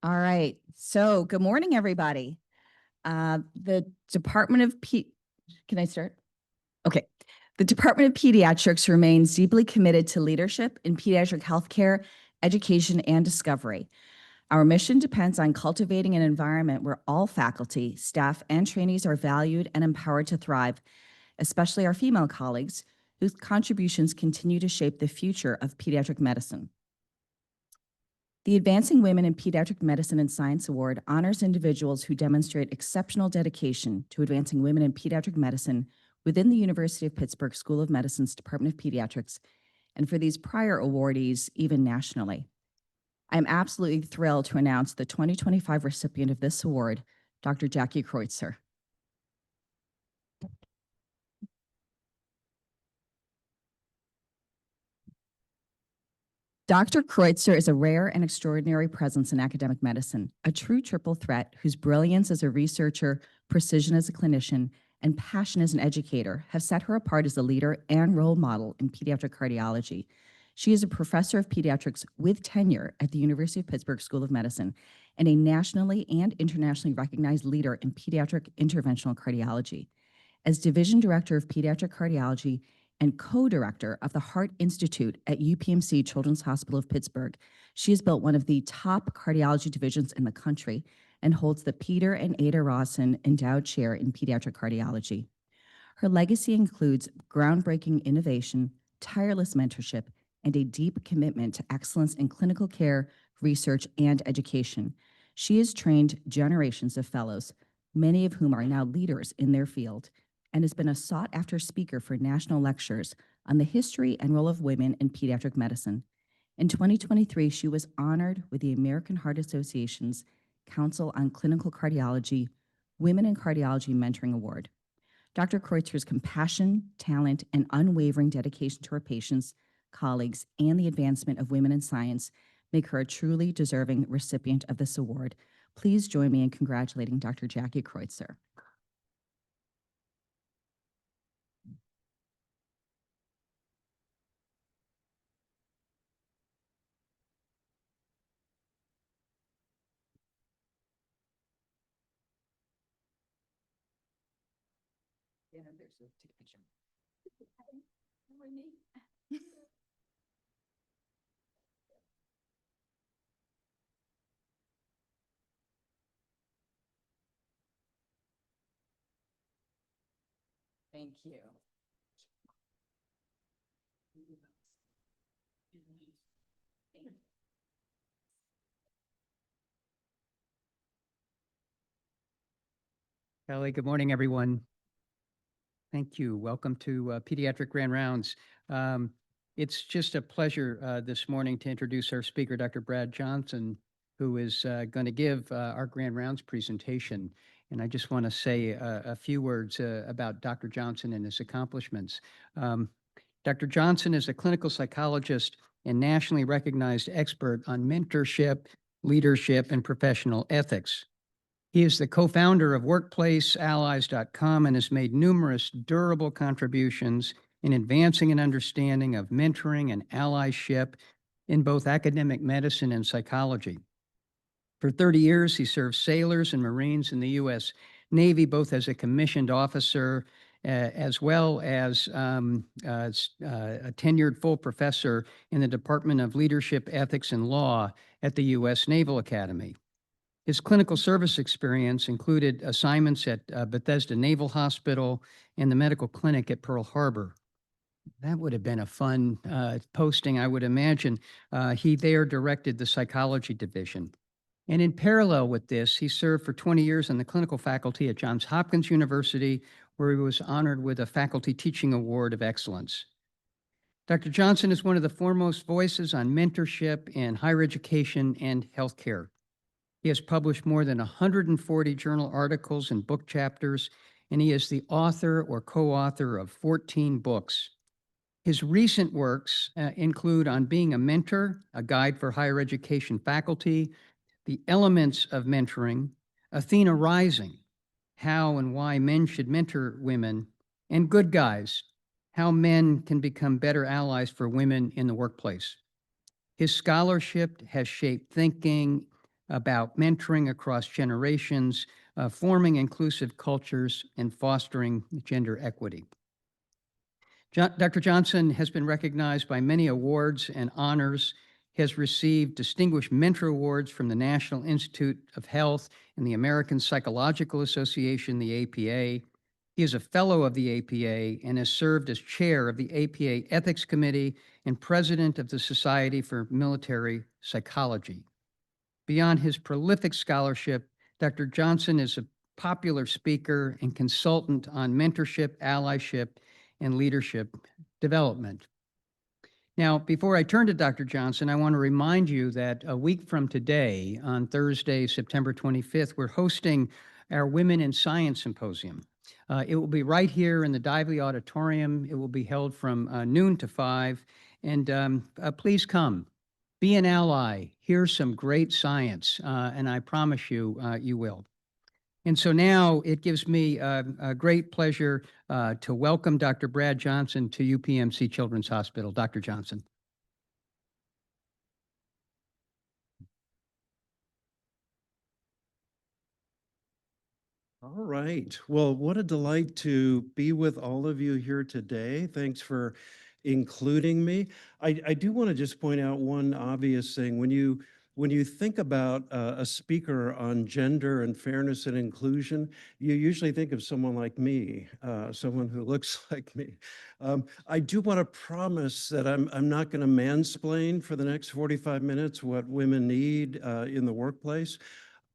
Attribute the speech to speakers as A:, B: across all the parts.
A: All right. So good morning, everybody. The Department of Can I start? Okay. The Department of Pediatrics remains deeply committed to leadership in pediatric healthcare, education, and discovery. Our mission depends on cultivating an environment where all faculty, staff, and trainees are valued and empowered to thrive, especially our female colleagues, whose contributions continue to shape the future of pediatric medicine. The Advancing Women in Pediatric Medicine and Science Award honors individuals who demonstrate exceptional dedication to advancing women in pediatric medicine within the University of Pittsburgh School of Medicine's Department of Pediatrics, and for these prior awardees, even nationally. I'm absolutely thrilled to announce the 2025 recipient of this award, Dr. Jackie Kreutzer. Dr. Kreutzer is a rare and extraordinary presence in academic medicine, a true triple threat whose brilliance as a researcher, precision as a clinician, and passion as an educator have set her apart as a leader and role model in pediatric cardiology. She is a professor of pediatrics with tenure at the University of Pittsburgh School of Medicine and a nationally and internationally recognized leader in pediatric interventional cardiology. As Division Director of Pediatric Cardiology and co-director of the Heart Institute at UPMC Children's Hospital of Pittsburgh, she has built one of the top cardiology divisions in the country and holds the Peter and Ada Rawson Endowed Chair in Pediatric Cardiology. Her legacy includes groundbreaking innovation, tireless mentorship, and a deep commitment to excellence in clinical care, research, and education. She has trained generations of fellows, many of whom are now leaders in their field, and has been a sought-after speaker for national lectures on the history and role of women in pediatric medicine. In 2023, she was honored with the American Heart Association's Council on Clinical Cardiology Women in Cardiology Mentoring Award. Dr. Kreutzer's compassion, talent, and unwavering dedication to her patients, colleagues, and the advancement of women in science make her a truly deserving recipient of this award. Please join me in congratulating Dr. Jackie Kreutzer. Take a picture. Thank you.
B: Kelly, good morning, everyone. Thank you. Welcome to Pediatric Grand Rounds. It's just a pleasure this morning to introduce our speaker, Dr. Brad Johnson, who is going to give our Grand Rounds presentation. And I just want to say a few words about Dr. Johnson and his accomplishments. Dr. Johnson is a clinical psychologist and nationally recognized expert on mentorship, leadership, and professional ethics. He is the co-founder of WorkplaceAllies.com and has made numerous durable contributions in advancing an understanding of mentoring and allyship in both academic medicine and psychology. For 30 years, he served sailors and Marines in the U.S. Navy, both as a commissioned officer as well as a tenured full professor in the Department of Leadership, Ethics, and Law at the U.S. Naval Academy. His clinical service experience included assignments at Bethesda Naval Hospital and the medical clinic at Pearl Harbor. That would have been a fun posting, I would imagine. He there directed the psychology division. And in parallel with this, he served for 20 years on the clinical faculty at Johns Hopkins University, where he was honored with a Faculty Teaching Award of Excellence. Dr. Johnson is one of the foremost voices on mentorship in higher education and healthcare. He has published more than 140 journal articles and book chapters, and he is the author or co-author of 14 books. His recent works include On Being a Mentor, a guide for higher education faculty, The Elements of Mentoring, Athena Rising, How and Why Men Should Mentor Women, and Good Guys, How Men Can Become Better Allies for Women in the Workplace. His scholarship has shaped thinking about mentoring across generations, forming inclusive cultures, and fostering gender equity. Dr. Johnson has been recognized by many awards and honors, has received Distinguished Mentor Awards from the National Institute of Health and the American Psychological Association, the APA. He is a fellow of the APA and has served as chair of the APA Ethics Committee and president of the Society for Military Psychology. Beyond his prolific scholarship, Dr. Johnson is a popular speaker and consultant on mentorship, allyship, and leadership development. Now, before I turn to Dr. Johnson, I want to remind you that a week from today, on Thursday, September 25th, we're hosting our Women in Science Symposium. It will be right here in the Dively Auditorium. It will be held from noon to 5, and please come. Be an ally. Here's some great science, and I promise you, you will. And so now it gives me a great pleasure to welcome Dr. Brad Johnson to UPMC Children's Hospital. Dr. Johnson.
C: All right. Well, what a delight to be with all of you here today. Thanks for including me. I do want to just point out one obvious thing. When you think about a speaker on gender and fairness and inclusion, you usually think of someone like me, someone who looks like me. I do want to promise that I'm not going to mansplain for the next 45 minutes what women need in the workplace.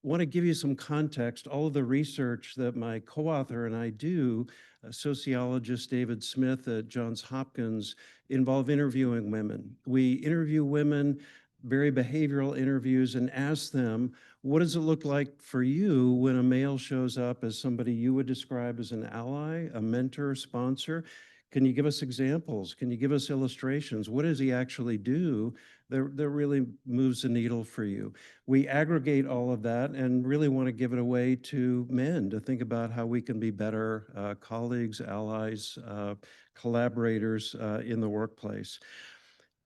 C: Want to give you some context. All of the research that my co-author and I do, sociologist David Smith at Johns Hopkins, involve interviewing women. We interview women, very behavioral interviews, and ask them, what does it look like for you when a male shows up as somebody you would describe as an ally, a mentor, sponsor? Can you give us examples? Can you give us illustrations? What does he actually do that really moves the needle for you? We aggregate all of that and really want to give it away to men to think about how we can be better colleagues, allies, collaborators in the workplace.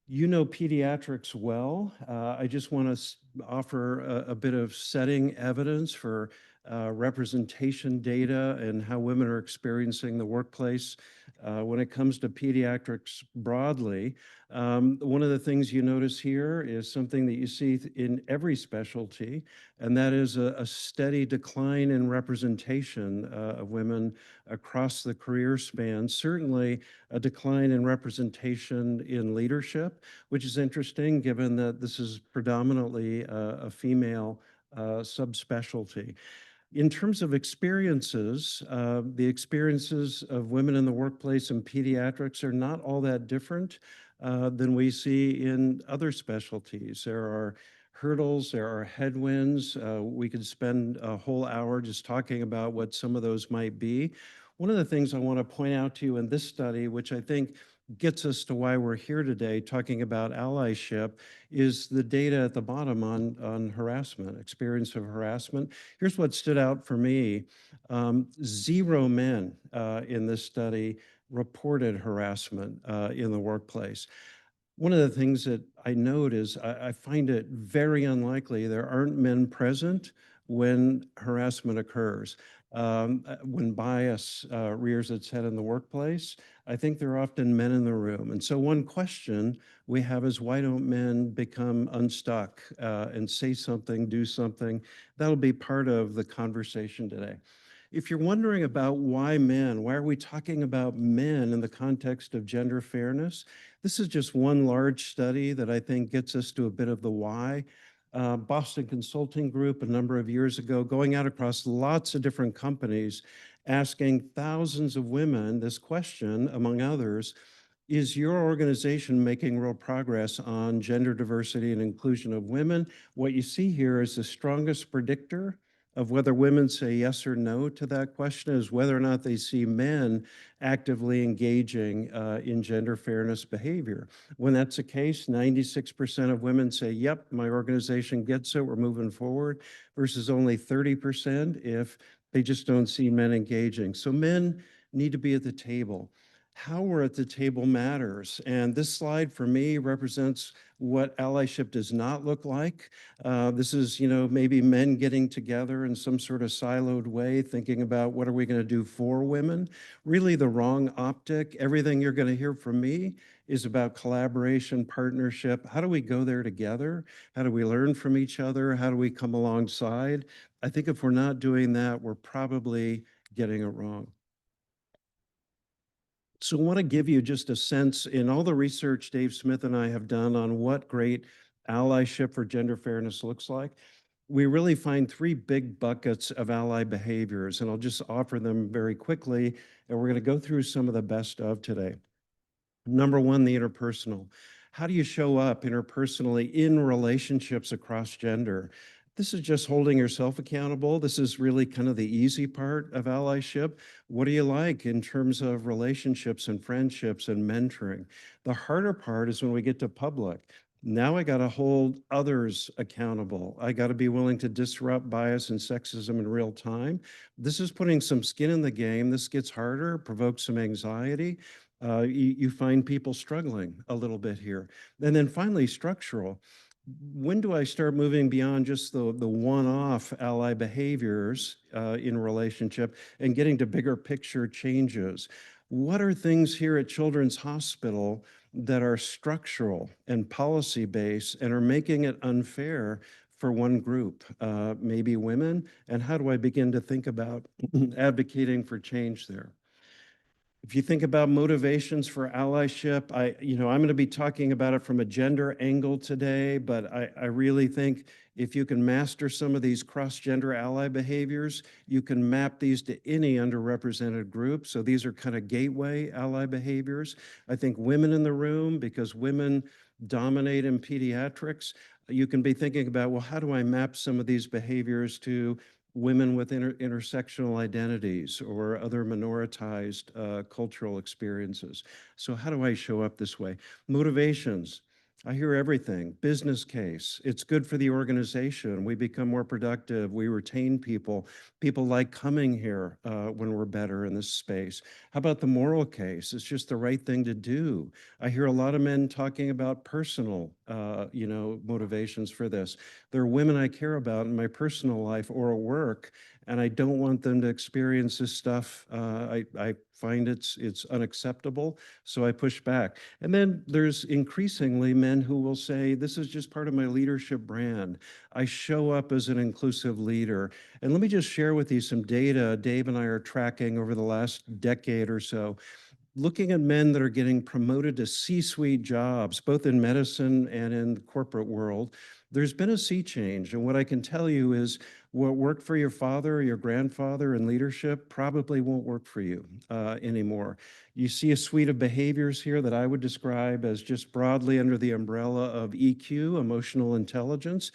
C: You know pediatrics well. I just want to offer a bit of setting evidence for representation data and how women are experiencing the workplace when it comes to pediatrics broadly. One of the things you notice here is something that you see in every specialty, and that is a steady decline in representation of women across the career span. Certainly a decline in representation in leadership, which is interesting given that this is predominantly a female subspecialty. In terms of experiences, the experiences of women in the workplace in pediatrics are not all that different than we see in other specialties. There are hurdles, there are headwinds. We could spend a whole hour just talking about what some of those might be. One of the things I want to point out to you in this study, which I think gets us to why we're here today talking about allyship, is the data at the bottom on harassment, experience of harassment. Here's what stood out for me. 0 men in this study reported harassment in the workplace. One of the things that I note is I find it very unlikely there aren't men present when harassment occurs. When bias rears its head in the workplace, I think there are often men in the room. And so one question we have is, why don't men become unstuck and say something, do something? That'll be part of the conversation today. If you're wondering about why men, why are we talking about men in the context of gender fairness? This is just one large study that I think gets us to a bit of the why. Boston Consulting Group a number of years ago, going out across lots of different companies, asking thousands of women this question, among others: is your organization making real progress on gender diversity and inclusion of women? What you see here is the strongest predictor of whether women say yes or no to that question is whether or not they see men actively engaging in gender fairness behavior. When that's the case, 96% of women say, yep, my organization gets it, we're moving forward, versus only 30% if they just don't see men engaging. So men need to be at the table. how we're at the table matters. And this slide for me represents what allyship does not look like. This is, maybe men getting together in some sort of siloed way, thinking about what are we going to do for women. Really the wrong optic. Everything you're going to hear from me is about collaboration, partnership. How do we go there together? How do we learn from each other? How do we come alongside? I think if we're not doing that, we're probably getting it wrong. So I want to give you just a sense in all the research Dave Smith and I have done on what great allyship for gender fairness looks like. We really find three big buckets of ally behaviors, and I'll just offer them very quickly, and we're going to go through some of the best of today. Number one, the interpersonal. How do you show up interpersonally in relationships across gender? This is just holding yourself accountable. This is really kind of the easy part of allyship. What do you like in terms of relationships and friendships and mentoring? The harder part is when we get to public. Now I got to hold others accountable. I got to be willing to disrupt bias and sexism in real time. This is putting some skin in the game. This gets harder, provokes some anxiety. You find people struggling a little bit here. And then finally, structural. When do I start moving beyond just the one-off ally behaviors in relationship and getting to bigger picture changes? What are things here at Children's Hospital that are structural and policy-based and are making it unfair for one group, maybe women? And how do I begin to think about advocating for change there? If you think about motivations for allyship, I'm going to be talking about it from a gender angle today, but I really think if you can master some of these cross-gender ally behaviors, you can map these to any underrepresented group. So these are kind of gateway ally behaviors. I think women in the room, because women dominate in pediatrics, you can be thinking about, well, how do I map some of these behaviors to women with intersectional identities or other minoritized cultural experiences? So how do I show up this way? Motivations. I hear everything. Business case. It's good for the organization. We become more productive. We retain people. People like coming here when we're better in this space. How about the moral case? It's just the right thing to do. I hear a lot of men talking about personal, motivations for this. There are women I care about in my personal life or at work, and I don't want them to experience this stuff. I find it's unacceptable, so I push back. And then there's increasingly men who will say, this is just part of my leadership brand. I show up as an inclusive leader. And let me just share with you some data Dave and I are tracking over the last decade or so, looking at men that are getting promoted to C-suite jobs, both in medicine and in the corporate world. There's been a sea change. And what I can tell you is what worked for your father or your grandfather in leadership probably won't work for you anymore. You see a suite of behaviors here that I would describe as just broadly under the umbrella of EQ, emotional intelligence.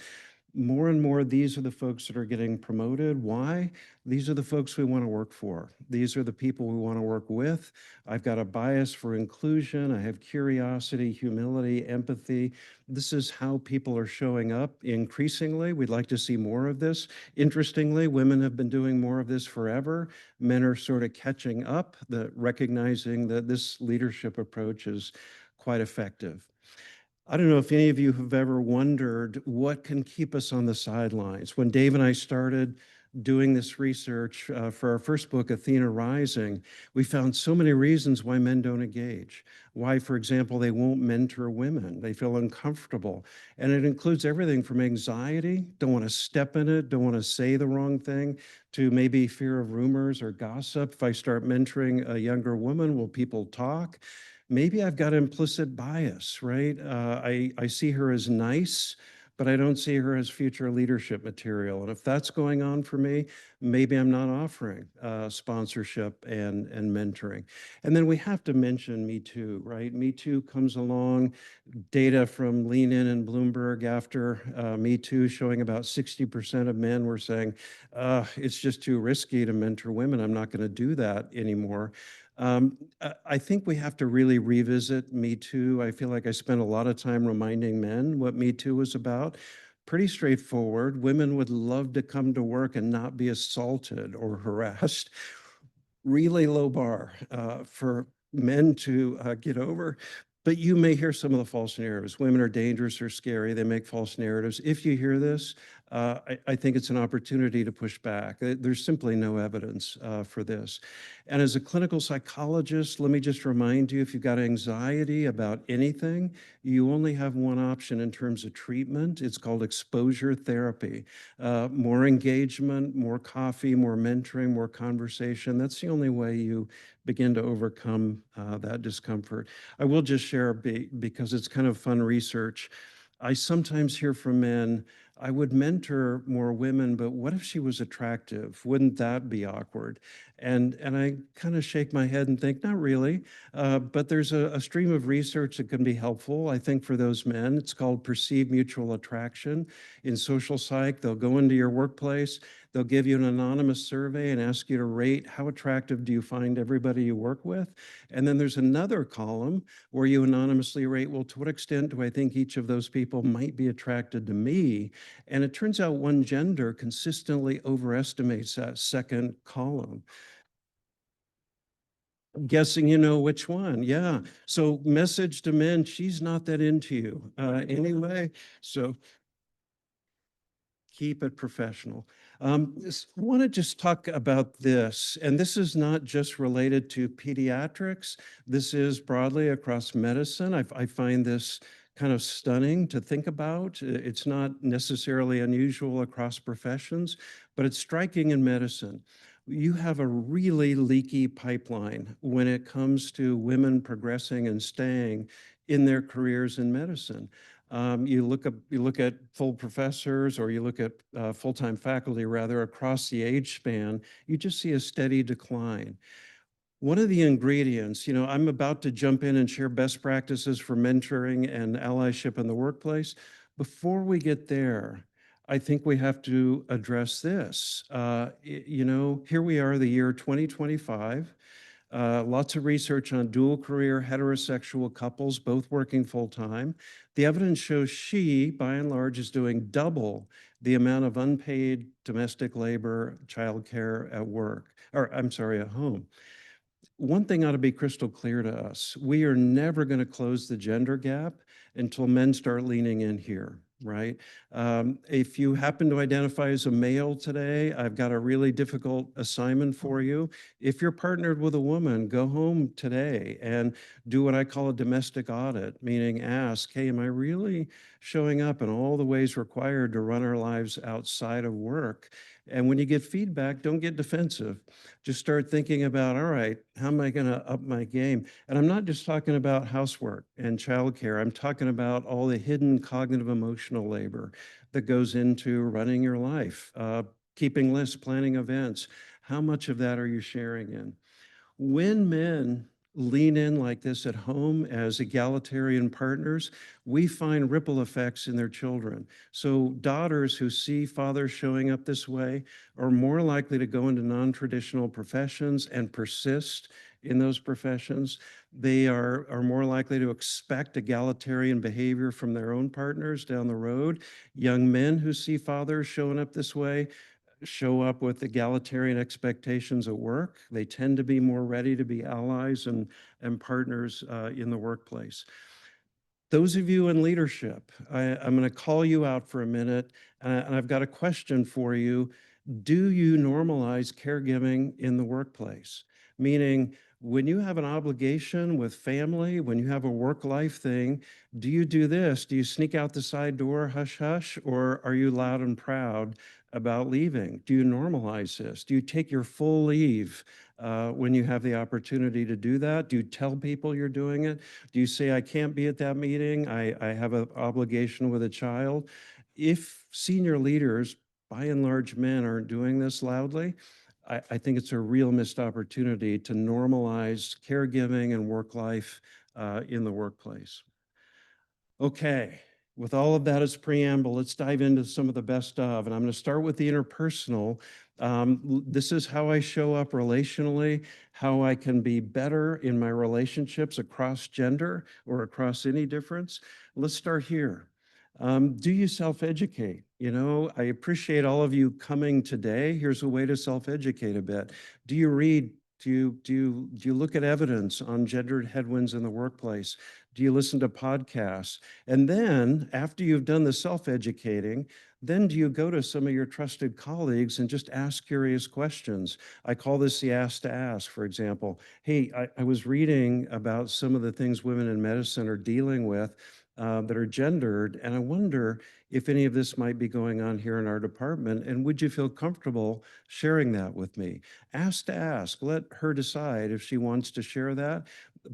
C: More and more, these are the folks that are getting promoted. Why? These are the folks we want to work for. These are the people we want to work with. I've got a bias for inclusion. I have curiosity, humility, empathy. This is how people are showing up increasingly. We'd like to see more of this. Interestingly, women have been doing more of this forever. Men are sort of catching up, recognizing that this leadership approach is quite effective. I don't know if any of you have ever wondered what can keep us on the sidelines. When Dave and I started doing this research for our first book, Athena Rising, we found so many reasons why men don't engage. Why, for example, they won't mentor women. They feel uncomfortable. And it includes everything from anxiety, don't want to step in it, don't want to say the wrong thing, to maybe fear of rumors or gossip. If I start mentoring a younger woman, will people talk? Maybe I've got implicit bias, right? I see her as nice, but I don't see her as future leadership material. And if that's going on for me, maybe I'm not offering sponsorship and mentoring. And then we have to mention Me Too, right? Me Too comes along, data from Lean In and Bloomberg after Me Too showing about 60% of men were saying, it's just too risky to mentor women. I'm not going to do that anymore. I think we have to really revisit Me Too. I feel like I spent a lot of time reminding men what Me Too was about. Pretty straightforward. Women would love to come to work and not be assaulted or harassed. Really low bar for men to get over. But you may hear some of the false narratives. Women are dangerous or scary. They make false narratives. If you hear this, I think it's an opportunity to push back. There's simply no evidence for this. And as a clinical psychologist, let me just remind you, if you've got anxiety about anything, you only have one option in terms of treatment. It's called exposure therapy. More engagement, more coffee, more mentoring, more conversation. That's the only way you begin to overcome that discomfort. I will just share, because it's kind of fun research. I sometimes hear from men, I would mentor more women, but what if she was attractive? Wouldn't that be awkward? And I kind of shake my head and think, not really. But there's a stream of research that can be helpful, I think, for those men. It's called perceived mutual attraction. In social psych, they'll go into your workplace, they'll give you an anonymous survey and ask you to rate how attractive do you find everybody you work with. And then there's another column where you anonymously rate, well, to what extent do I think each of those people might be attracted to me? And it turns out one gender consistently overestimates that second column. Guessing you know which one. Yeah. So message to men, she's not that into you anyway. So keep it professional. I want to just talk about this, and this is not just related to pediatrics. This is broadly across medicine. I find this kind of stunning to think about. It's not necessarily unusual across professions, but it's striking in medicine. You have a really leaky pipeline when it comes to women progressing and staying in their careers in medicine. You look at full professors, or you look at full-time faculty rather, across the age span, you just see a steady decline. One of the ingredients, I'm about to jump in and share best practices for mentoring and allyship in the workplace. Before we get there, I think we have to address this. Here we are, the year 2025. Lots of research on dual career heterosexual couples, both working full time. The evidence shows she, by and large, is doing double the amount of unpaid domestic labor, childcare at work, or I'm sorry, at home. One thing ought to be crystal clear to us. We are never going to close the gender gap until men start leaning in here, right? If you happen to identify as a male today, I've got a really difficult assignment for you. If you're partnered with a woman, go home today and do what I call a domestic audit, meaning ask, hey, am I really showing up in all the ways required to run our lives outside of work? And when you get feedback, don't get defensive. Just start thinking about, all right, how am I going to up my game? And I'm not just talking about housework and childcare. I'm talking about all the hidden cognitive emotional labor that goes into running your life, keeping lists, planning events. How much of that are you sharing in? When men lean in like this at home as egalitarian partners, we find ripple effects in their children. So daughters who see fathers showing up this way are more likely to go into non-traditional professions and persist in those professions. They are more likely to expect egalitarian behavior from their own partners down the road. Young men who see fathers showing up this way show up with egalitarian expectations at work. They tend to be more ready to be allies and partners in the workplace. Those of you in leadership, I'm going to call you out for a minute, and I've got a question for you. Do you normalize caregiving in the workplace? Meaning, when you have an obligation with family, when you have a work-life thing, do you do this? Do you sneak out the side door, hush, hush, or are you loud and proud about leaving? Do you normalize this? Do you take your full leave when you have the opportunity to do that? Do you tell people you're doing it? Do you say, I can't be at that meeting, I have an obligation with a child? If senior leaders, by and large men, aren't doing this loudly, I think it's a real missed opportunity to normalize caregiving and work life in the workplace. Okay, with all of that as preamble, let's dive into some of the best of, and I'm going to start with the interpersonal. This is how I show up relationally, how I can be better in my relationships across gender or across any difference. Let's start here. Do you self-educate? I appreciate all of you coming today. Here's a way to self-educate a bit. Do you read Do you look at evidence on gendered headwinds in the workplace? Do you listen to podcasts? And then after you've done the self-educating, then do you go to some of your trusted colleagues and just ask curious questions? I call this the ask to ask, for example. Hey, I was reading about some of the things women in medicine are dealing with that are gendered, and I wonder if any of this might be going on here in our department, and would you feel comfortable sharing that with me? Ask to ask, let her decide if she wants to share that.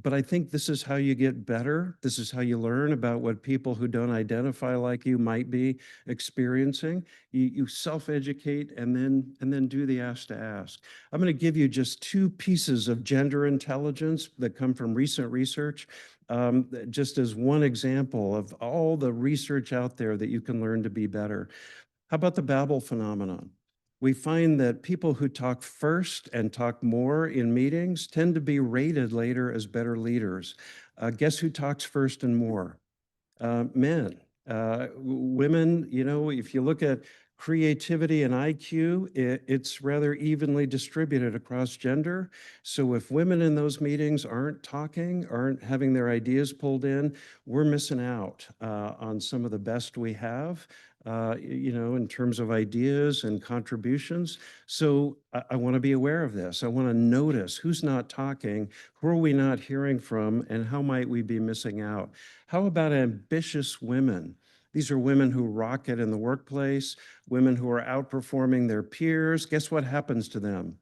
C: But I think this is how you get better. This is how you learn about what people who don't identify like you might be experiencing. You self-educate and then do the ask to ask. I'm going to give you just two pieces of gender intelligence that come from recent research, just as one example of all the research out there that you can learn to be better. How about the Babel phenomenon? We find that people who talk first and talk more in meetings tend to be rated later as better leaders. Guess who talks first and more? Men. Women, if you look at creativity and IQ, it's rather evenly distributed across gender. So if women in those meetings aren't talking, aren't having their ideas pulled in, we're missing out on some of the best we have. In terms of ideas and contributions. So I want to be aware of this. I want to notice who's not talking, who are we not hearing from, and how might we be missing out? How about ambitious women? These are women who rock it in the workplace, women who are outperforming their peers. Guess what happens to them?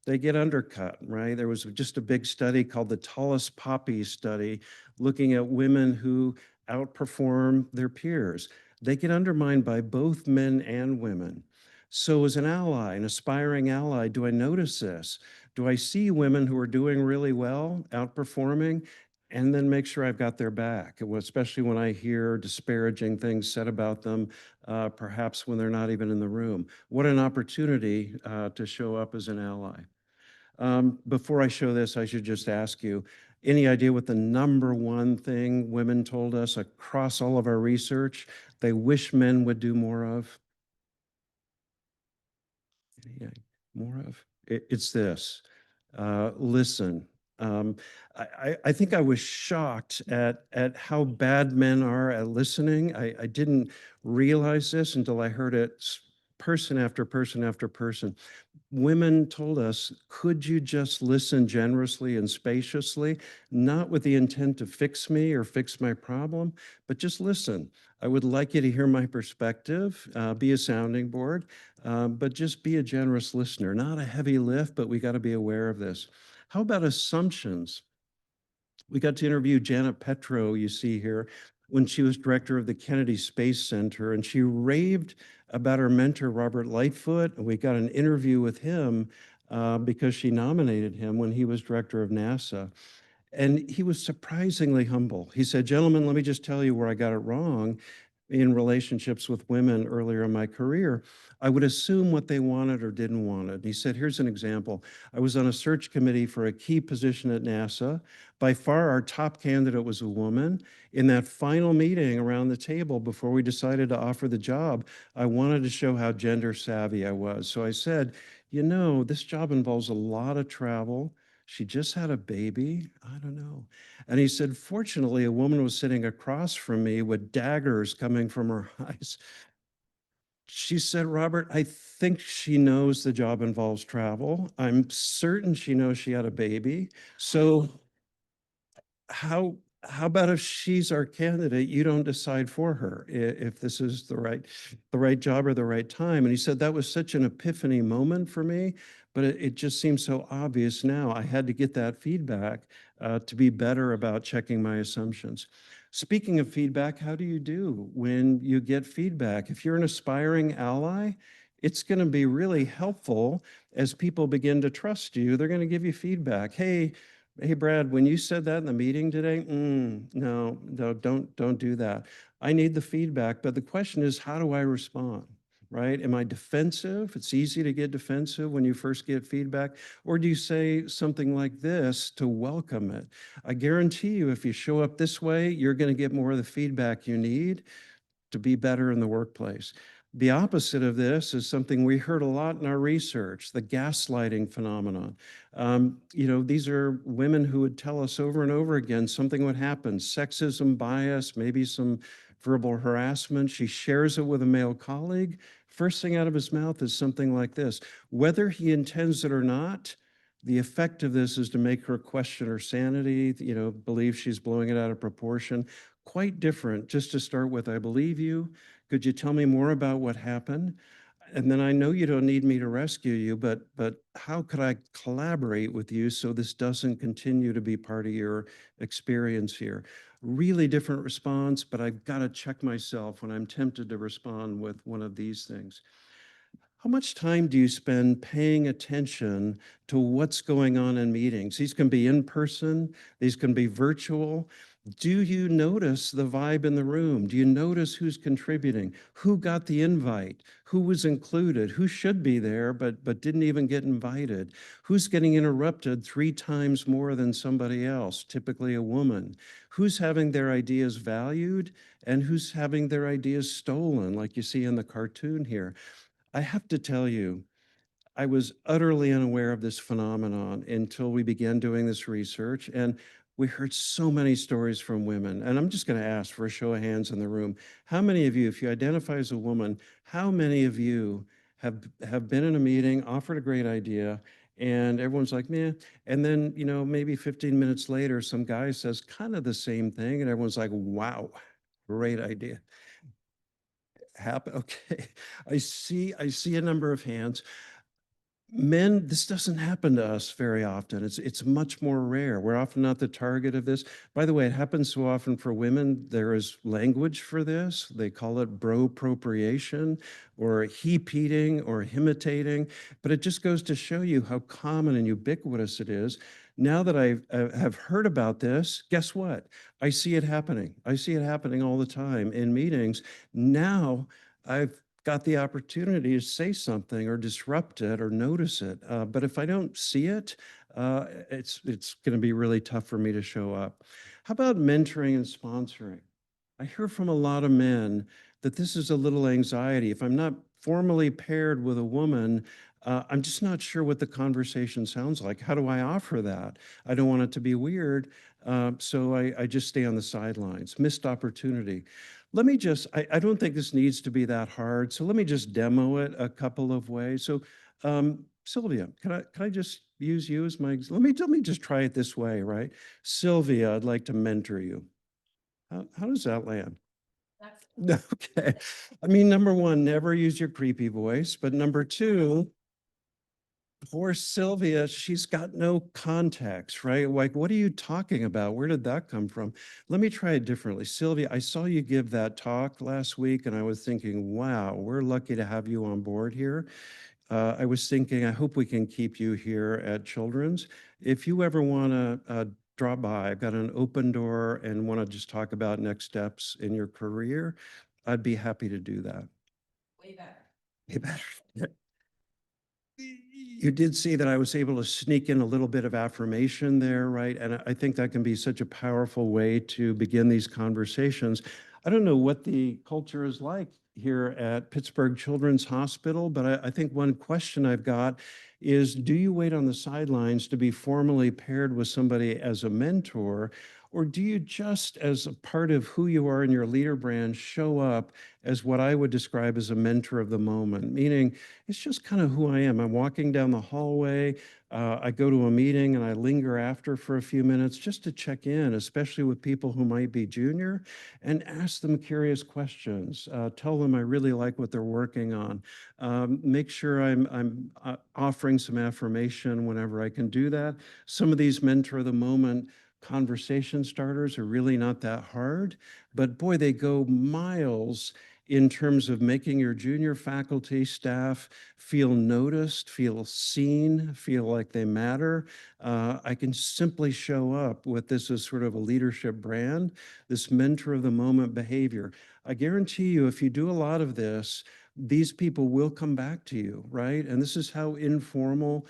C: They get undercut, right? There was just a big study called the Tallest Poppy study looking at women who outperform their peers. They get undermined by both men and women. So as an ally, an aspiring ally, do I notice this? Do I see women who are doing really well, outperforming, and then make sure I've got their back, especially when I hear disparaging things said about them, perhaps when they're not even in the room? What an opportunity to show up as an ally. Before I show this, I should just ask you, any idea what the number one thing women told us across all of our research they wish men would do more of? Yeah, more of? It's this, listen. I think I was shocked at how bad men are at listening. I didn't realize this until I heard it person after person after person. Women told us, could you just listen generously and spaciously, not with the intent to fix me or fix my problem, but just listen. I would like you to hear my perspective, be a sounding board, but just be a generous listener. Not a heavy lift, but we got to be aware of this. How about assumptions? We got to interview Janet Petro, you see here, when she was director of the Kennedy Space Center, and she raved about her mentor, Robert Lightfoot. And we got an interview with him because she nominated him when he was director of NASA. And he was surprisingly humble. He said, gentlemen, let me just tell you where I got it wrong in relationships with women earlier in my career. I would assume what they wanted or didn't want it. He said, here's an example. I was on a search committee for a key position at NASA. By far, our top candidate was a woman. In that final meeting around the table before we decided to offer the job, I wanted to show how gender savvy I was. So I said, this job involves a lot of travel. She just had a baby. I don't know. And he said, fortunately, a woman was sitting across from me with daggers coming from her eyes. She said, Robert, I think she knows the job involves travel. I'm certain she knows she had a baby. So how about if she's our candidate, you don't decide for her if this is the right job or the right time? And he said that was such an epiphany moment for me, but it just seems so obvious now. I had to get that feedback to be better about checking my assumptions. Speaking of feedback, how do you do when you get feedback? If you're an aspiring ally, it's going to be really helpful as people begin to trust you. They're going to give you feedback. Hey, Brad, when you said that in the meeting today, no, don't do that. I need the feedback, but the question is, how do I respond, right? Am I defensive? It's easy to get defensive when you first get feedback. Or do you say something like this to welcome it? I guarantee you, if you show up this way, you're going to get more of the feedback you need to be better in the workplace. The opposite of this is something we heard a lot in our research, the gaslighting phenomenon. These are women who would tell us over and over again something would happen, sexism, bias, maybe some verbal harassment. She shares it with a male colleague. First thing out of his mouth is something like this. Whether he intends it or not, the effect of this is to make her question her sanity, believe she's blowing it out of proportion. Quite different. Just to start with, I believe you. Could you tell me more about what happened? And then I know you don't need me to rescue you, but how could I collaborate with you so this doesn't continue to be part of your experience here? Really different response, but I've got to check myself when I'm tempted to respond with one of these things. How much time do you spend paying attention to what's going on in meetings? These can be in person, these can be virtual. Do you notice the vibe in the room? Do you notice who's contributing? Who got the invite? Who was included? Who should be there but didn't even get invited? Who's getting interrupted 3 times more than somebody else, typically a woman? Who's having their ideas valued and who's having their ideas stolen, like you see in the cartoon here? I have to tell you, I was utterly unaware of this phenomenon until we began doing this research. And we heard so many stories from women. And I'm just going to ask for a show of hands in the room. How many of you, if you identify as a woman, how many of you have been in a meeting, offered a great idea, and everyone's like, meh. And then, maybe 15 minutes later, some guy says kind of the same thing. And everyone's like, wow, great idea. Happen. Okay. I see a number of hands. Men, this doesn't happen to us very often. It's much more rare. We're often not the target of this. By the way, it happens so often for women. There is language for this. They call it bro-appropriation or heap-eating or imitating. But it just goes to show you how common and ubiquitous it is. Now that I have heard about this, guess what? I see it happening. I see it happening all the time in meetings. Now I've got the opportunity to say something or disrupt it or notice it. But if I don't see it, it's going to be really tough for me to show up. How about mentoring and sponsoring? I hear from a lot of men that this is a little anxiety. If I'm not formally paired with a woman, I'm just not sure what the conversation sounds like. How do I offer that? I don't want it to be weird, so I just stay on the sidelines. Missed opportunity. Let me just, I don't think this needs to be that hard, so let me just demo it a couple of ways. So, Sylvia, can I just use you as my, let me just try it this way, right? Sylvia, I'd like to mentor you. How does that land? Okay. I mean, number one, never use your creepy voice. But number two, poor Sylvia, she's got no context, right? Like, what are you talking about? Where did that come from? Let me try it differently. Sylvia, I saw you give that talk last week, and I was thinking, wow, we're lucky to have you on board here. I was thinking, I hope we can keep you here at Children's. If you ever want to drop by, I've got an open door and want to just talk about next steps in your career, I'd be happy to do that.
A: Way better.
C: Way better. You did see that I was able to sneak in a little bit of affirmation there, right? And I think that can be such a powerful way to begin these conversations. I don't know what the culture is like here at Pittsburgh Children's Hospital, but I think one question I've got is, do you wait on the sidelines to be formally paired with somebody as a mentor? Or do you just, as a part of who you are in your leader brand, show up as what I would describe as a mentor of the moment? Meaning, it's just kind of who I am. I'm walking down the hallway. I go to a meeting and I linger after for a few minutes just to check in, especially with people who might be junior, and ask them curious questions. Tell them I really like what they're working on. Make sure I'm offering some affirmation whenever I can do that. Some of these mentor of the moment conversation starters are really not that hard, but boy, they go miles in terms of making your junior faculty staff feel noticed, feel seen, feel like they matter. I can simply show up with this as sort of a leadership brand, this mentor of the moment behavior. I guarantee you, if you do a lot of this, these people will come back to you, right? And this is how informal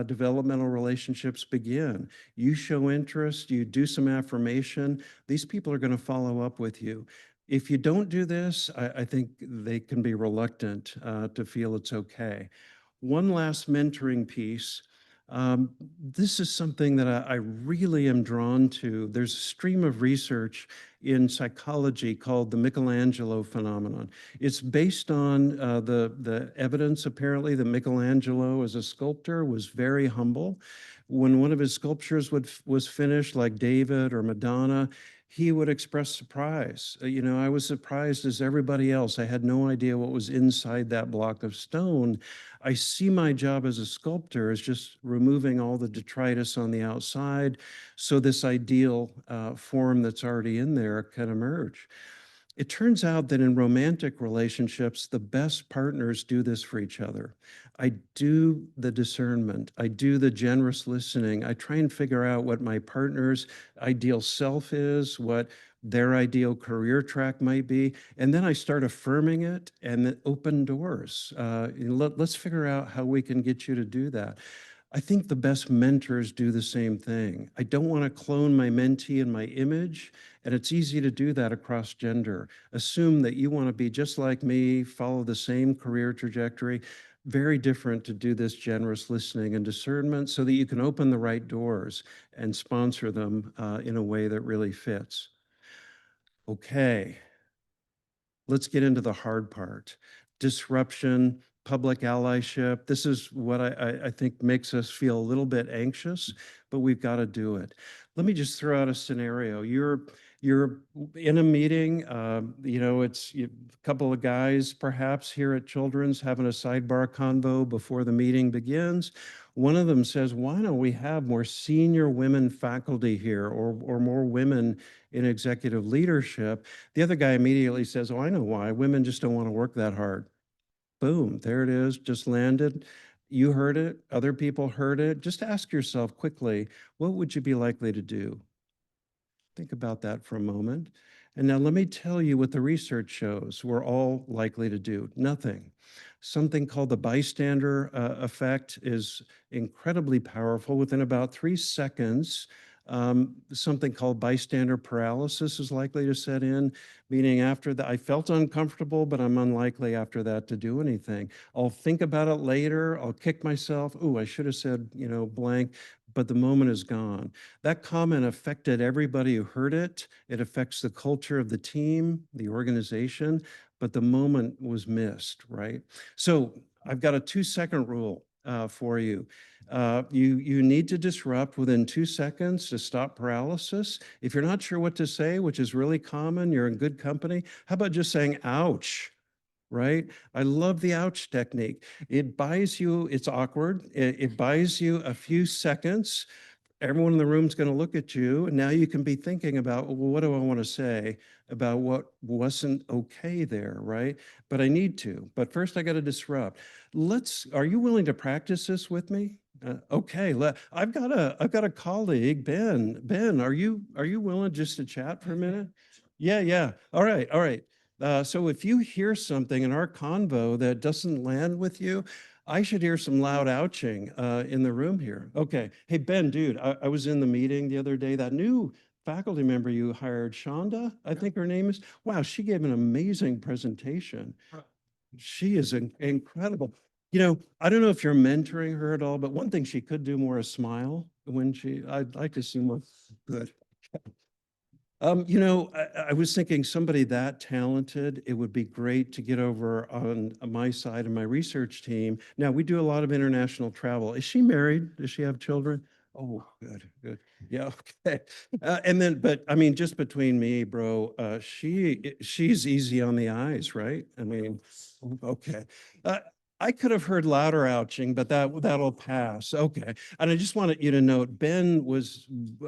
C: developmental relationships begin. You show interest, you do some affirmation, these people are going to follow up with you. If you don't do this, I think they can be reluctant to feel it's okay. One last mentoring piece. This is something that I really am drawn to. There's a stream of research in psychology called the Michelangelo phenomenon. It's based on the evidence, apparently, that Michelangelo, as a sculptor, was very humble. When one of his sculptures was finished, like David or Madonna, he would express surprise. I was surprised as everybody else. I had no idea what was inside that block of stone. I see my job as a sculptor as just removing all the detritus on the outside so this ideal form that's already in there can emerge. It turns out that in romantic relationships, the best partners do this for each other. I do the discernment. I do the generous listening. I try and figure out what my partner's ideal self is, what their ideal career track might be, and then I start affirming it and then open doors. Let's figure out how we can get you to do that. I think the best mentors do the same thing. I don't want to clone my mentee in my image, and it's easy to do that across gender. Assume that you want to be just like me, follow the same career trajectory. Very different to do this generous listening and discernment so that you can open the right doors and sponsor them in a way that really fits. Okay, let's get into the hard part. Disruption, public allyship. This is what I think makes us feel a little bit anxious, but we've got to do it. Let me just throw out a scenario. You're in a meeting, it's a couple of guys perhaps here at Children's having a sidebar convo before the meeting begins. One of them says, why don't we have more senior women faculty here or more women in executive leadership? The other guy immediately says, oh, I know why. Women just don't want to work that hard. Boom, there it is, just landed. You heard it, other people heard it. Just ask yourself quickly, what would you be likely to do? Think about that for a moment. And now let me tell you what the research shows we're all likely to do. Nothing. Something called the bystander effect is incredibly powerful. Within about 3 seconds, something called bystander paralysis is likely to set in, meaning after that, I felt uncomfortable, but I'm unlikely after that to do anything. I'll think about it later. I'll kick myself. Oh, I should have said, blank, but the moment is gone. That comment affected everybody who heard it. It affects the culture of the team, the organization, but the moment was missed, right? So I've got a 2-second rule for you. You need to disrupt within 2 seconds to stop paralysis. If you're not sure what to say, which is really common, you're in good company, how about just saying, ouch? Right? I love the ouch technique. It buys you, it's awkward. It buys you a few seconds. Everyone in the room is going to look at you, and now you can be thinking about, well, what do I want to say about what wasn't okay there, right? But I need to. But first, I got to disrupt. Are you willing to practice this with me? Okay, I've got a colleague, Ben. Ben, are you willing just to chat for a minute? Yeah, yeah. All right, all right. So if you hear something in our convo that doesn't land with you, I should hear some loud ouching in the room here. Okay. Hey, Ben, dude, I was in the meeting the other day. That new faculty member you hired, Shonda, I think her name is. Wow, she gave an amazing presentation. She is incredible. I don't know if you're mentoring her at all, but one thing she could do more is smile I'd like to see more. Good. I was thinking somebody that talented, it would be great to get over on my side of my research team. Now, we do a lot of international travel. Is she married? Does she have children? Oh, good, good. Yeah, okay. But I mean, just between me, bro, she's easy on the eyes, right? I mean, okay. I could have heard louder ouching, but that'll pass. Okay. And I just wanted you to note, Ben was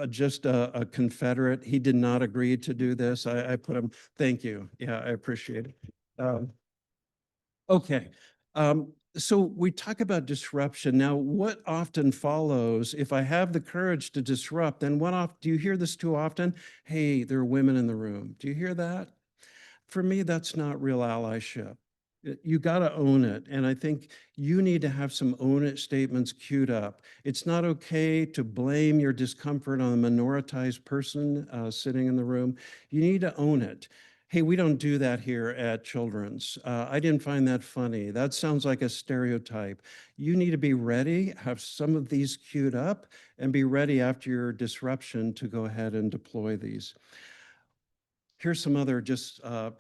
C: just a Confederate. He did not agree to do this. I put him, thank you. Yeah, I appreciate it. Okay. So we talk about disruption. Now, what often follows, if I have the courage to disrupt, then do you hear this too often? Hey, there are women in the room. Do you hear that? For me, that's not real allyship. You got to own it. And I think you need to have some own it statements queued up. It's not okay to blame your discomfort on a minoritized person sitting in the room. You need to own it. Hey, we don't do that here at Children's. I didn't find that funny. That sounds like a stereotype. You need to be ready, have some of these queued up, and be ready after your disruption to go ahead and deploy these. Here's some other just, a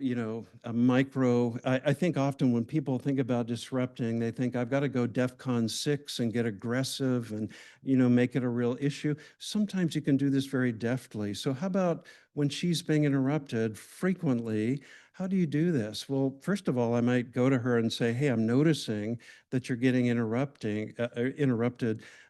C: micro. I think often when people think about disrupting, they think I've got to go DEFCON 6 and get aggressive and, make it a real issue. Sometimes you can do this very deftly. So how about when she's being interrupted frequently? How do you do this? Well, first of all, I might go to her and say, hey, I'm noticing that you're getting interrupted.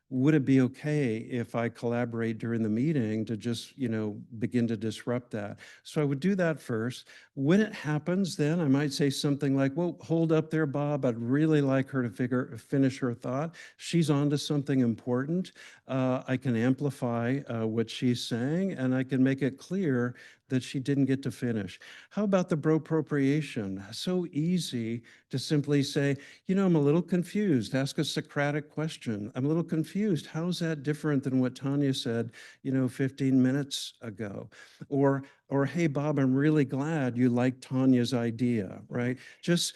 C: Would it be okay if I collaborate during the meeting to just, begin to disrupt that? So I would do that first. When it happens, then I might say something like, well, hold up there, Bob. I'd really like her to finish her thought. She's on to something important. I can amplify what she's saying, and I can make it clear that she didn't get to finish. How about the bropropriation? So easy to simply say, I'm a little confused. Ask a Socratic question. I'm a little confused. How's that different than what Tanya said, 15 minutes ago? Or hey, Bob, I'm really glad you liked Tanya's idea, right? Just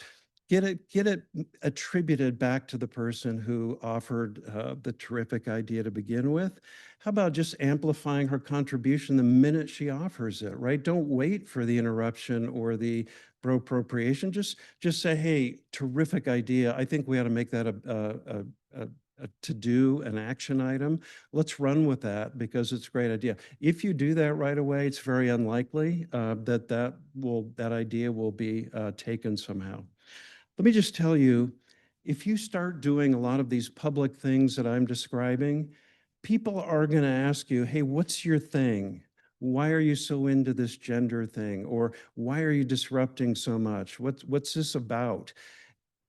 C: get it attributed back to the person who offered the terrific idea to begin with. How about just amplifying her contribution the minute she offers it, right? Don't wait for the interruption or the appropriation. Just say, hey, terrific idea. I think we ought to make that a to-do, an action item. Let's run with that because it's a great idea. If you do that right away, it's very unlikely that idea will be taken somehow. Let me just tell you, if you start doing a lot of these public things that I'm describing, people are going to ask you, hey, what's your thing? Why are you so into this gender thing? Or why are you disrupting so much? What's this about?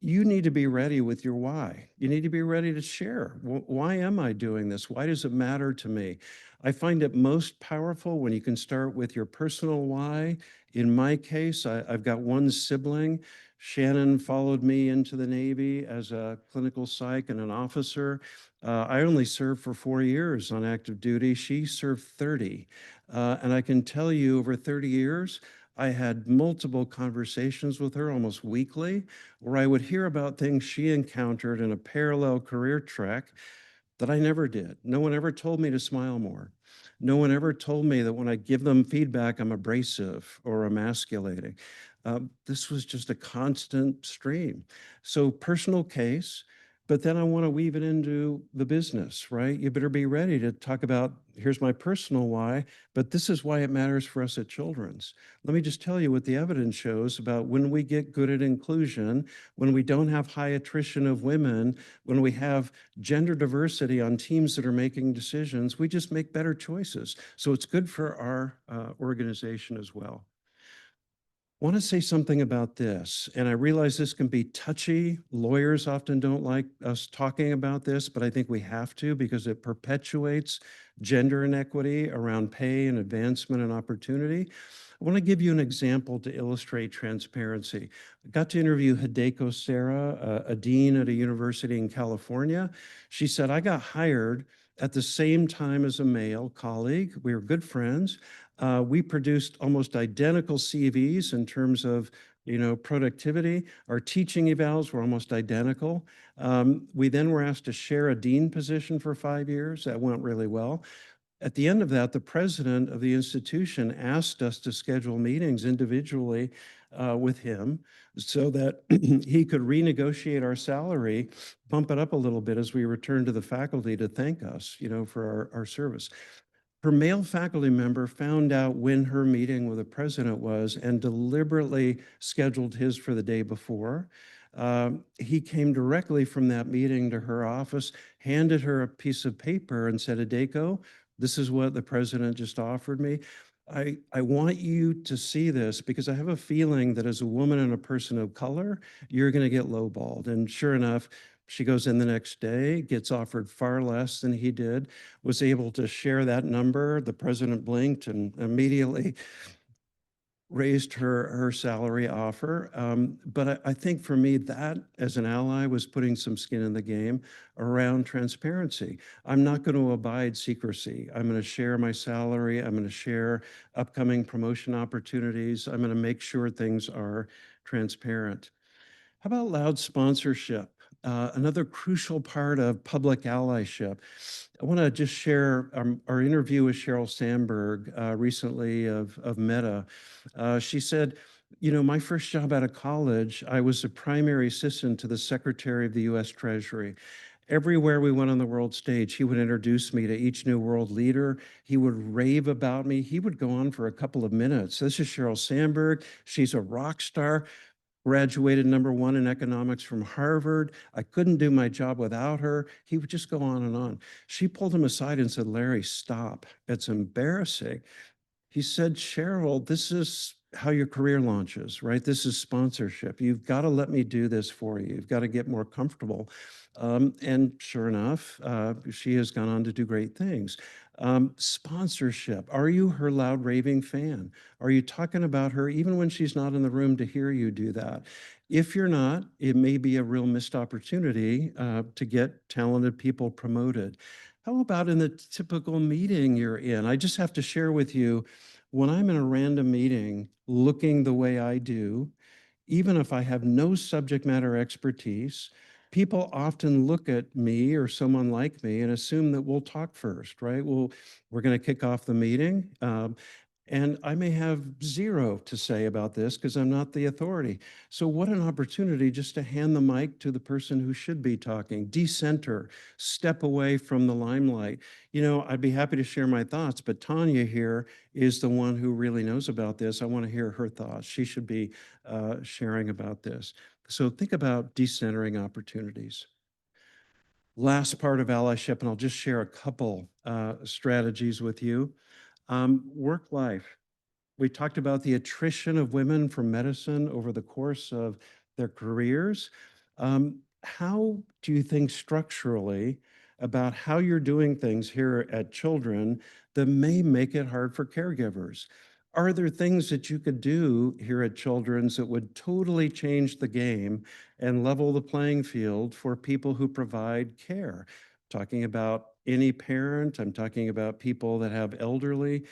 C: You need to be ready with your why. You need to be ready to share. Why am I doing this? Why does it matter to me? I find it most powerful when you can start with your personal why. In my case, I've got one sibling. Shannon followed me into the Navy as a clinical psych and an officer. I only served for 4 years on active duty. She served 30. And I can tell you over 30 years, I had multiple conversations with her almost weekly where I would hear about things she encountered in a parallel career track that I never did. No one ever told me to smile more. No one ever told me that when I give them feedback, I'm abrasive or emasculating. This was just a constant stream. So personal case, but then I want to weave it into the business, right? You better be ready to talk about, here's my personal why, but this is why it matters for us at Children's. Let me just tell you what the evidence shows about when we get good at inclusion, when we don't have high attrition of women, when we have gender diversity on teams that are making decisions, we just make better choices. So it's good for our organization as well. I want to say something about this, and I realize this can be touchy. Lawyers often don't like us talking about this, but I think we have to because it perpetuates gender inequity around pay and advancement and opportunity. I want to give you an example to illustrate transparency. I got to interview Hideko Serra, a dean at a university in California. She said, I got hired at the same time as a male colleague. We were good friends. We produced almost identical CVs in terms of productivity. Our teaching evals were almost identical. We then were asked to share a dean position for 5 years. That went really well. At the end of that, the president of the institution asked us to schedule meetings individually with him so that he could renegotiate our salary, bump it up a little bit as we returned to the faculty to thank us, for our service. Her male faculty member found out when her meeting with the president was and deliberately scheduled his for the day before. He came directly from that meeting to her office, handed her a piece of paper and said, Hideko, this is what the president just offered me. I want you to see this because I have a feeling that as a woman and a person of color, you're going to get lowballed. And sure enough, she goes in the next day, gets offered far less than he did, was able to share that number. The president blinked and immediately raised her salary offer. But I think for me, that as an ally was putting some skin in the game around transparency. I'm not going to abide secrecy. I'm going to share my salary. I'm going to share upcoming promotion opportunities. I'm going to make sure things are transparent. How about loud sponsorship? Another crucial part of public allyship. I want to just share our interview with Sheryl Sandberg recently of Meta. She said, you know, my first job out of college, I was a primary assistant to the Secretary of the US Treasury. Everywhere we went on the world stage, he would introduce me to each new world leader. He would rave about me. He would go on for a couple of minutes. This is Sheryl Sandberg. She's a rock star. Graduated #1 in economics from Harvard. I couldn't do my job without her. He would just go on and on. She pulled him aside and said, Larry, stop. It's embarrassing. He said, Cheryl, this is how your career launches, right? This is sponsorship. You've got to let me do this for you. You've got to get more comfortable. And sure enough, she has gone on to do great things. Sponsorship. Are you her loud raving fan? Are you talking about her even when she's not in the room to hear you do that? If you're not, it may be a real missed opportunity to get talented people promoted. How about in the typical meeting you're in? I just have to share with you, when I'm in a random meeting looking the way I do, even if I have no subject matter expertise, people often look at me or someone like me and assume that we'll talk first, right? We're going to kick off the meeting. And I may have zero to say about this because I'm not the authority. So what an opportunity just to hand the mic to the person who should be talking, decenter, step away from the limelight. You know, I'd be happy to share my thoughts, but Tanya here is the one who really knows about this. I want to hear her thoughts. She should be sharing about this. So think about decentering opportunities. Last part of allyship, and I'll just share a couple strategies with you. Work life. We talked about the attrition of women from medicine over the course of their careers. How do you think structurally about how you're doing things here at Children that may make it hard for caregivers? Are there things that you could do here at Children's that would totally change the game and level the playing field for people who provide care? Talking about any parent, I'm talking about people that have elderly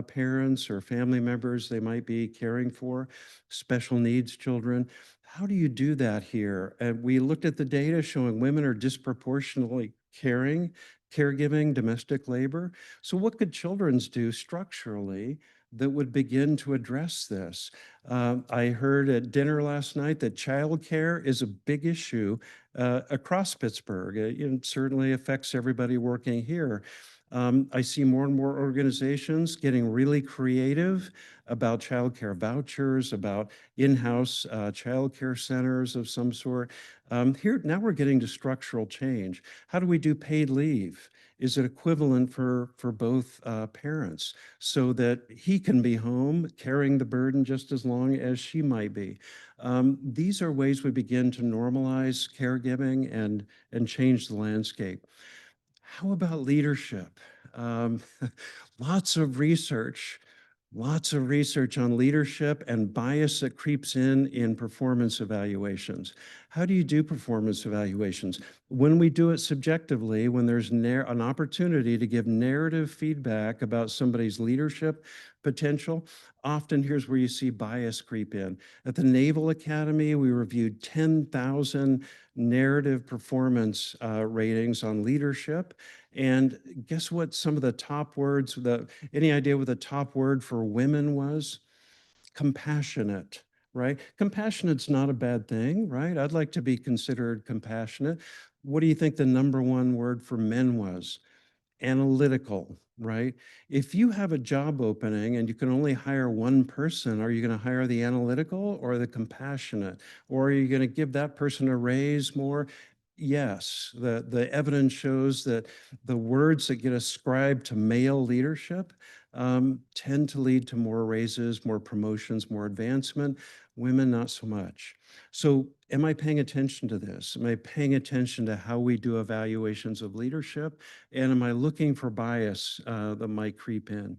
C: parents or family members they might be caring for, special needs children. How do you do that here? And we looked at the data showing women are disproportionately caregiving, domestic labor. So what could Children's do structurally that would begin to address this? I heard at dinner last night that childcare is a big issue across Pittsburgh. It certainly affects everybody working here. I see more and more organizations getting really creative about childcare vouchers, about in-house childcare centers of some sort. Here, now we're getting to structural change. How do we do paid leave? Is it equivalent for both parents so that he can be home carrying the burden just as long as she might be? These are ways we begin to normalize caregiving and change the landscape. How about leadership? Um, lots of research, lots of research on leadership and bias that creeps in performance evaluations. How do you do performance evaluations? When we do it subjectively, when there's an opportunity to give narrative feedback about somebody's leadership potential, often here's where you see bias creep in. At the Naval Academy, we reviewed 10,000 narrative performance ratings on leadership. And guess what some of the top words, any idea what the top word for women was? Compassionate, right? Compassionate's not a bad thing, right? I'd like to be considered compassionate. What do you think the #1 word for men was? Analytical, right? If you have a job opening and you can only hire one person, are you going to hire the analytical or the compassionate? Or are you going to give that person a raise more? Yes, the evidence shows that the words that get ascribed to male leadership tend to lead to more raises, more promotions, more advancement. Women, not so much. So am I paying attention to this? Am I paying attention to how we do evaluations of leadership? And am I looking for bias that might creep in?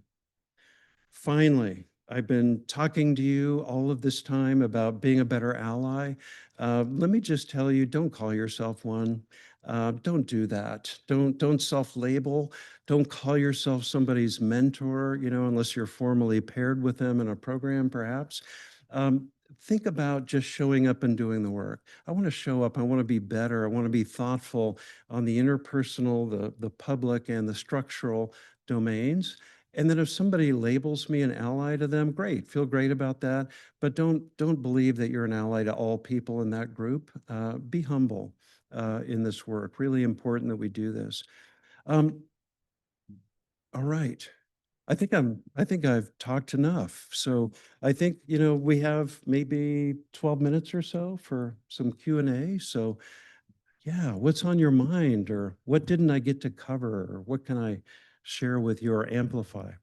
C: Finally, I've been talking to you all of this time about being a better ally. Let me just tell you, don't call yourself one. Don't do that. Don't self-label. Don't call yourself somebody's mentor, unless you're formally paired with them in a program, perhaps. Think about just showing up and doing the work. I want to show up. I want to be better. I want to be thoughtful on the interpersonal, the public, and the structural domains. And then if somebody labels me an ally to them, great, feel great about that. But don't believe that you're an ally to all people in that group. Be humble in this work. Really important that we do this. Um, all right. I think I've talked enough. So I think, we have maybe 12 minutes or so for some Q&A. So yeah, what's on your mind, or what didn't I get to cover, or what can I share with you or amplify?